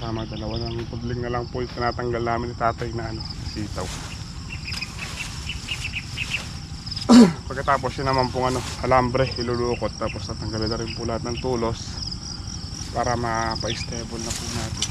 Tama, dalawa ng pudling na lang po yung tinatanggal namin ni tatay na sitaw. Pagkatapos yun naman pong alambre ilulukot, tapos natanggalin na rin po lahat ng tulos para mapa-stable na po natin.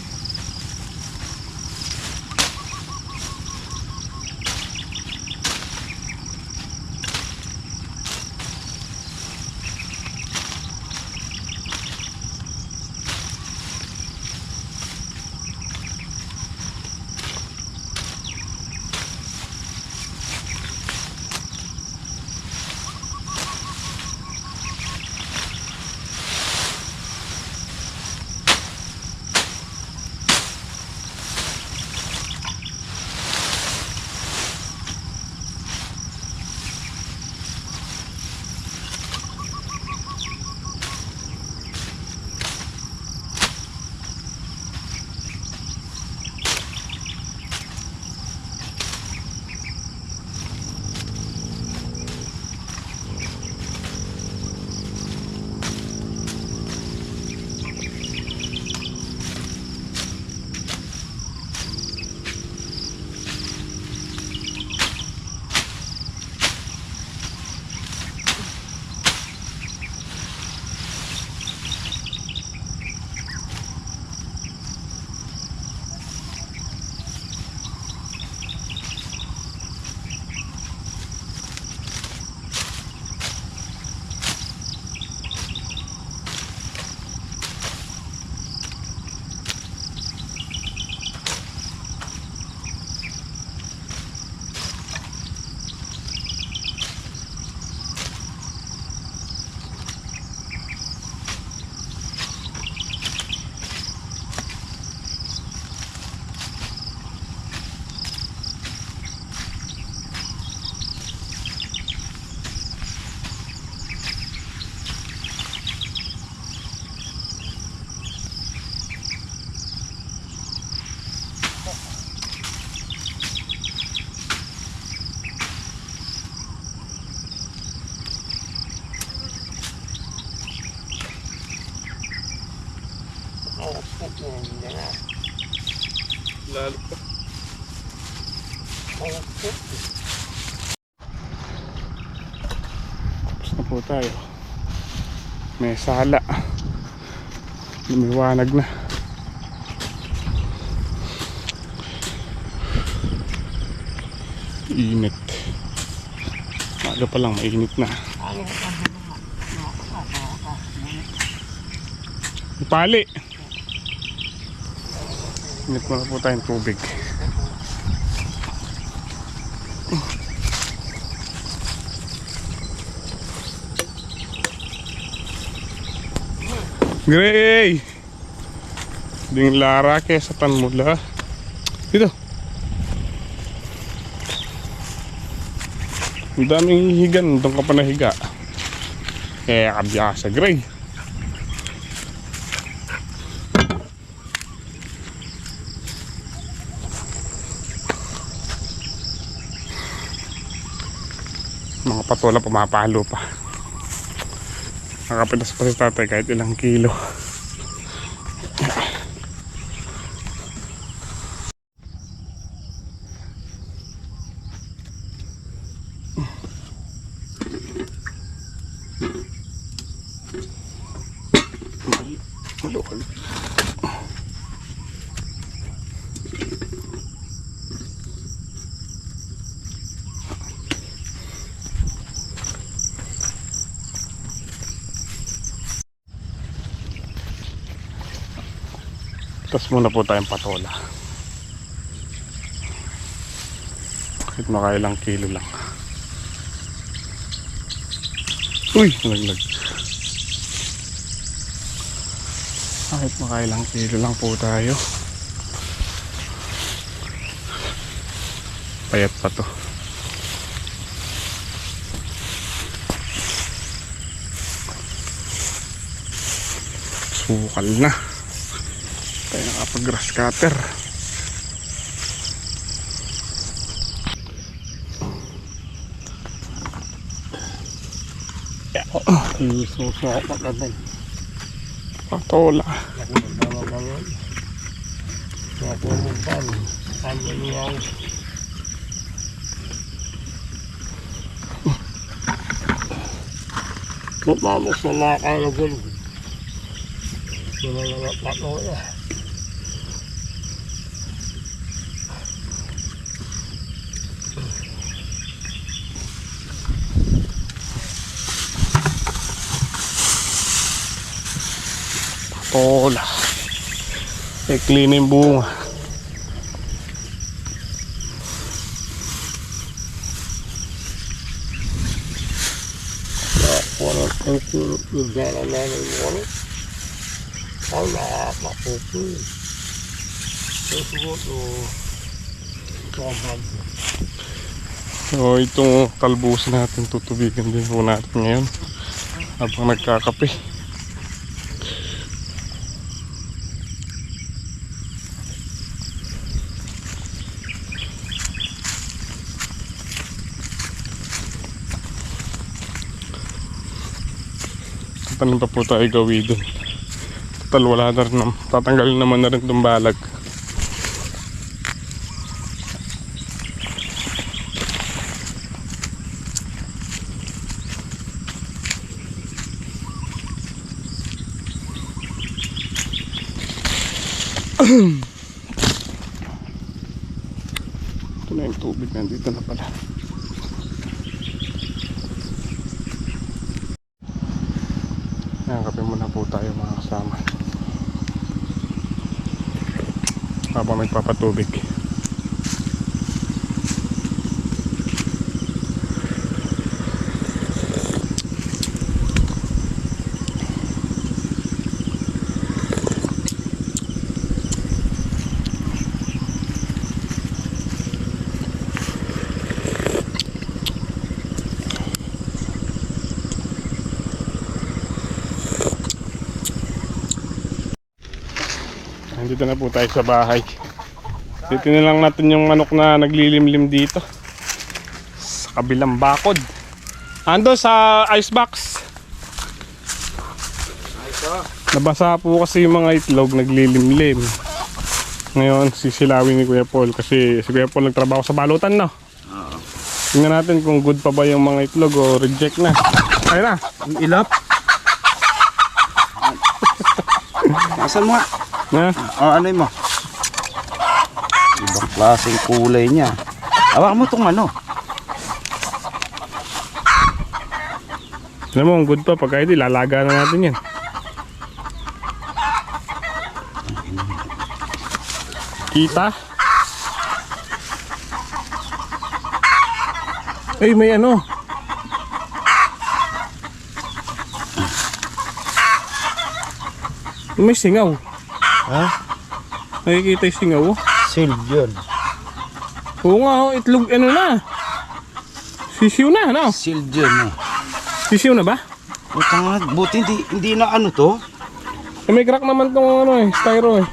Lalo pa. Tapos na po tayo. May sala. Lumiwanag na. Init. Maga pa lang mainit na. Pali. Init mo na po tayong tubig. Gray! Ding Lara kesa tan mula. Dito. Ang daming higan. Doon ka pa nahiga. Kabiyasa Gray. Mga patola pumapalo pa. Nakapitas pa si tatay kahit ilang kilo. Malukal. Tapos muna po tayong patola. Kahit makailang kilo lang. Uy! Nalaglag. Kahit makailang kilo lang po tayo. Payat pa to. Sukal na. Tayo nakapag-grass cutter. Isusok pagkatay. Patola. Napumumpan. Ano niya ako. Mapamos na nakakalagal. Sinalalapat ako na. Tola. Clean yung bunga. Walang pagkulot yung dala-dala yung walo. Ay, nakakapupin. Susugot o kamag. So itong talbusan natin tutubigan din po natin ngayon habang nagkakape. Tanim pa po tayo gawin dun. Total wala na rin, tatanggalin naman na rin itong balag. Ito na yung tubig, nandito na pala. Ayan, kape muna po tayo mga kasama habang nagpapatubig. Dito na po tayo sa bahay. Dito na lang natin yung manok na naglilimlim dito sa kabilang bakod. Ando sa icebox. Nabasa po kasi yung mga itlog, naglilimlim. Ngayon sisilawin ni Kuya Paul kasi si Kuya Paul nagtrabaho sa balutan, no? Tingnan natin kung good pa ba yung mga itlog o reject na. Ayun na, Yung ilap. Nasaan mo nga? na. Ano mo? Ibang klaseng kulay niya. Awak mo itong ano. Alam mo, ang good pa pagka hindi, lalaga na natin yan. Kita? Ay, may ano. May singaw. Ha? Nakikita yung singaw, oh. Silv yun. Oo nga, oh, itlog, ano na. Sisiw na, ano? Silv yun eh. Sisiw na ba? Utang nga, buti hindi na ano to. Eh, may crack naman tong ano eh, styro eh.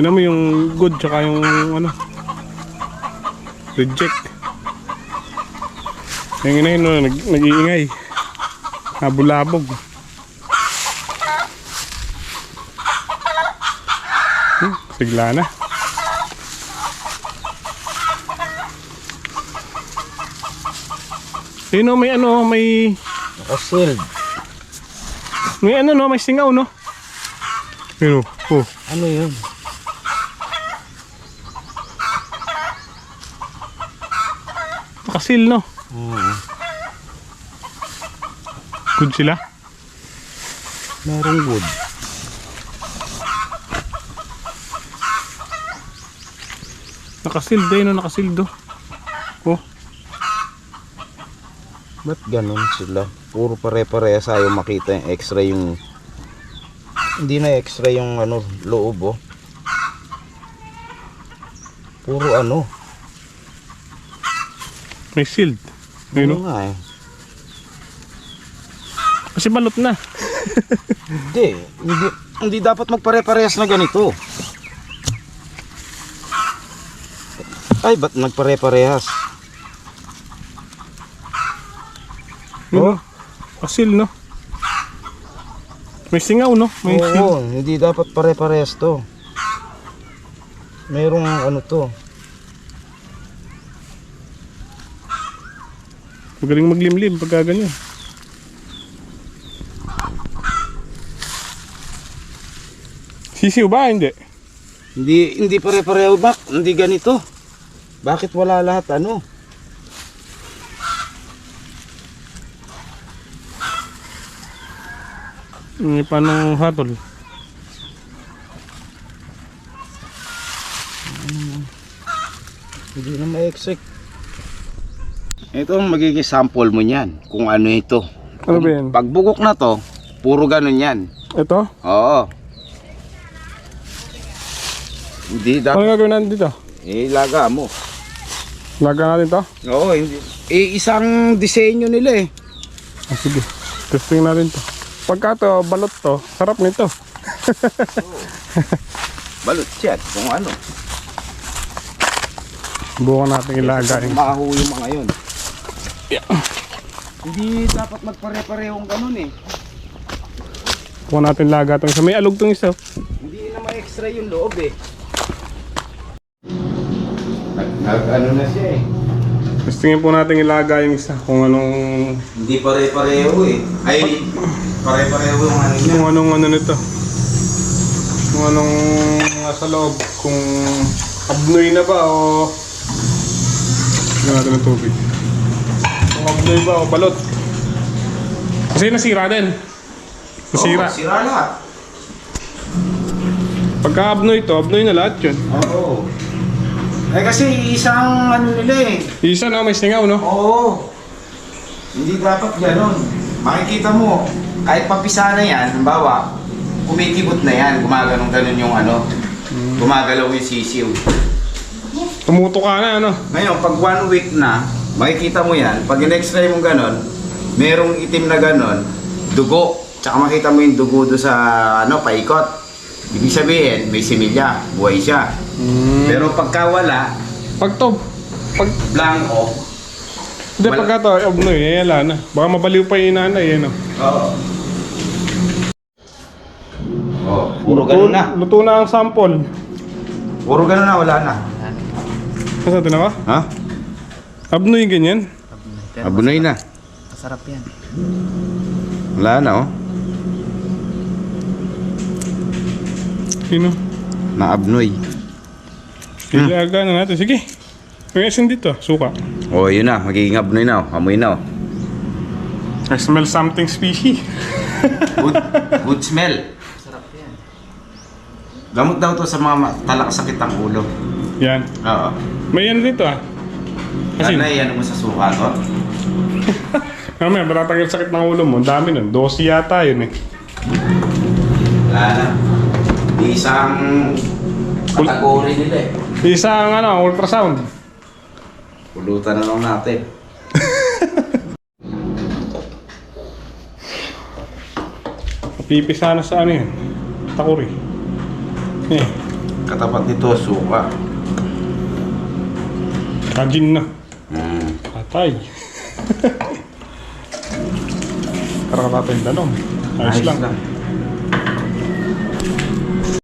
Tignan mo yung good tsaka yung ano, reject. Yung ina yun, no, nag-iingay. Nabulabog. Sigla na. Yun, no, may ano, may Silv. ano, no, may singaw, no? Yun, oh. Ano yun? Nakasil, no? Good sila? Merong good. Nakasil din, no? Nakasildo. Oh. Ba't ganun sila? Puro pare-parehas ayaw makita yung x-ray yung... Hindi na x-ray yung ano, loob oh. Puro ano. May sealed. Ayun, no? Ano nga eh. Kasi balot na. Hindi dapat magpare-parehas na ganito. Ay, ba't nagpare-parehas? Yun, no? Kasil, no? May singaw, no? May Oo, hindi dapat pare-parehas to. Merong ano to. Magaling maglimlim pagka ganyan. Sisiw ba? Hindi. Hindi pare-pareho ba? Hindi ganito. Bakit wala lahat ano? Paano hatol? Hindi na ma-exact. Ito ang magiging sample mo niyan. Kung ano ito. Ano ba yan? Pagbugok na to, puro ganun yan. Ito? Oo. Hindi Ano dapat. gagawin natin dito? Laga mo. Laga natin to? Oo, hindi. Isang disenyo nila eh. Ah, sige. Testing natin to. Pagka to, balot to, sarap nito. Balot yan. Kung ano. Bukan natin ilagay. Maho yung mga yun. Yeah. Hindi dapat magpare-parehong ganun eh. Bukan natin laga itong isa. May alog tong isa. Hindi na ma-extra yung loob eh. Ano na siya eh. Testingin po natin ilaga yung isa. Kung anong... Hindi pare-pareho eh. Ay, pare-pareho yung ano niya. Kung anong ano nito. Kung anong nasa loob. Kung abnoy na ba o... Tignan natin ng tubig. Kung abnoy ba o balot. Kasi nasira din. Nasira. Oo, sira lahat. Pagka abnoy to, abnoy na lahat yun. Oo. Eh kasi isang ano nila eh. Isa na may singaw, no? Oo. Hindi dapat gano'n. Makikita mo, kahit papisa na yan, halimbawa, kumikibot na yan, gumaganon-ganon yung ano, gumagalaw yung sisiw. Tumuto ka na, ano? Ngayon, pag 1 week na, makikita mo yan, pag in-x-ray mo ganon, merong itim na ganon, dugo. Tsaka makita mo yung dugo doon sa ano, paikot. Ibig sabihin, may similya, buhay siya. Pero pagka wala, Pag to, pag... blanco. Hindi, pagka to, abnoy, eh, wala na. Baka mabaliw pa yung inanay, ano? Oo. Oh, puro ganun na. Luto na ang sample. Puro ganun na, wala na. Kasi ito na ka? Ha? Abnoy ganyan. Abunoy na. Masarap yan. Wala na oh. Sino? Na-abnoy. Ilaga na natin. Sige. May asin dito. Suka. Oh, yun na. Magiging abnoy na oh. Amoy na oh. I smell something fishy. Good smell. Masarap yan. Gamot daw to sa mga talakasakit ang ulo. Yan. Oo. May ano dito ah. Asin. Nanay, ano mo sa suka to? Mamaya, matatanggal sakit ng ulo mo. Ang dami nun. 12 yata yun eh. Wala na. Isang kategory nila eh. Isang ano, ultrasound. Pulutan na lang natin. Pipisa na sa ano yan. Takuri. Eh, Katapat nito, suka. kajin na. Mm. Patay. Tara ka natin tanong. Ayos lang.